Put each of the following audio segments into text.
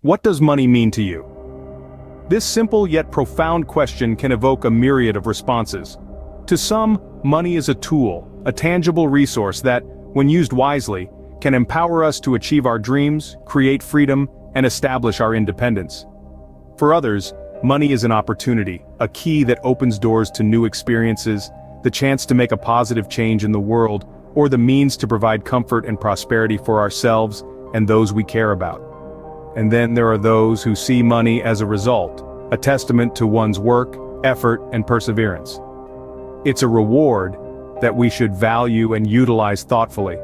What does money mean to you? This simple yet profound question can evoke a myriad of responses. To some, money is a tool, a tangible resource that, when used wisely, can empower us to achieve our dreams, create freedom, and establish our independence. For others, money is an opportunity, a key that opens doors to new experiences, the chance to make a positive change in the world, or the means to provide comfort and prosperity for ourselves and those we care about. And then there are those who see money as a result, a testament to one's work, effort, and perseverance. It's a reward that we should value and utilize thoughtfully.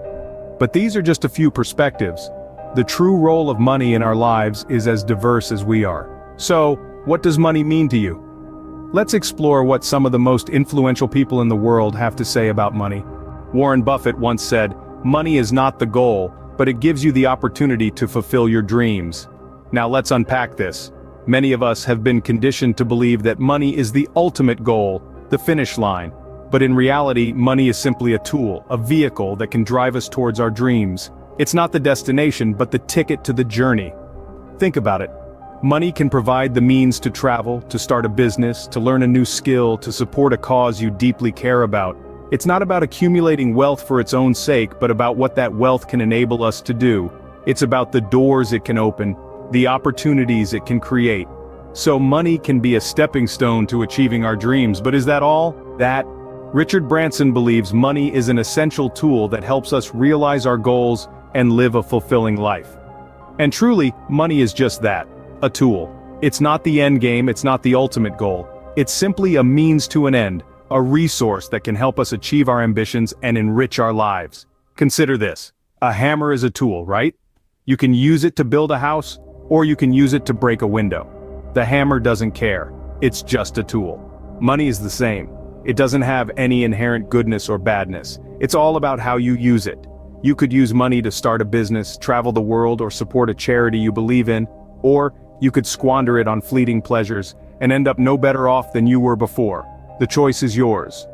But these are just a few perspectives. The true role of money in our lives is as diverse as we are. So, what does money mean to you? Let's explore what some of the most influential people in the world have to say about money. Warren Buffett once said, "Money is not the goal, but it gives you the opportunity to fulfill your dreams." Now let's unpack this. Many of us have been conditioned to believe that money is the ultimate goal, the finish line. But in reality, money is simply a tool, a vehicle that can drive us towards our dreams. It's not the destination, but the ticket to the journey. Think about it. Money can provide the means to travel, to start a business, to learn a new skill, to support a cause you deeply care about. It's not about accumulating wealth for its own sake, but about what that wealth can enable us to do. It's about the doors it can open, the opportunities it can create. So money can be a stepping stone to achieving our dreams, but is that all? Richard Branson believes money is an essential tool that helps us realize our goals and live a fulfilling life. And truly, money is just that, a tool. It's not the end game, it's not the ultimate goal. It's simply a means to an end, a resource that can help us achieve our ambitions and enrich our lives. Consider this. A hammer is a tool, right? You can use it to build a house, or you can use it to break a window. The hammer doesn't care. It's just a tool. Money is the same. It doesn't have any inherent goodness or badness. It's all about how you use it. You could use money to start a business, travel the world, or support a charity you believe in, or you could squander it on fleeting pleasures and end up no better off than you were before. The choice is yours.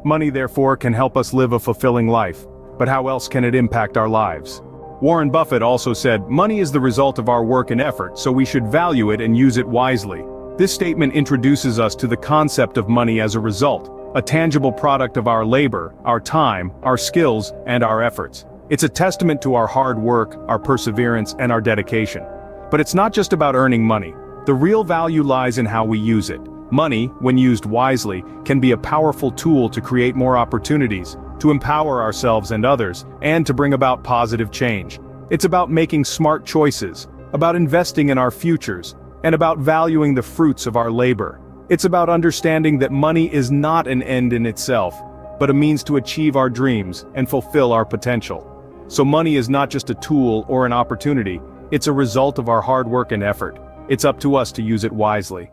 Money, therefore, can help us live a fulfilling life, but how else can it impact our lives? Warren Buffett also said, "Money is the result of our work and effort, so we should value it and use it wisely." This statement introduces us to the concept of money as a result, a tangible product of our labor, our time, our skills, and our efforts. It's a testament to our hard work, our perseverance, and our dedication. But it's not just about earning money. The real value lies in how we use it. Money, when used wisely, can be a powerful tool to create more opportunities, to empower ourselves and others, and to bring about positive change. It's about making smart choices, about investing in our futures, and about valuing the fruits of our labor. It's about understanding that money is not an end in itself, but a means to achieve our dreams and fulfill our potential. So money is not just a tool or an opportunity, it's a result of our hard work and effort. It's up to us to use it wisely.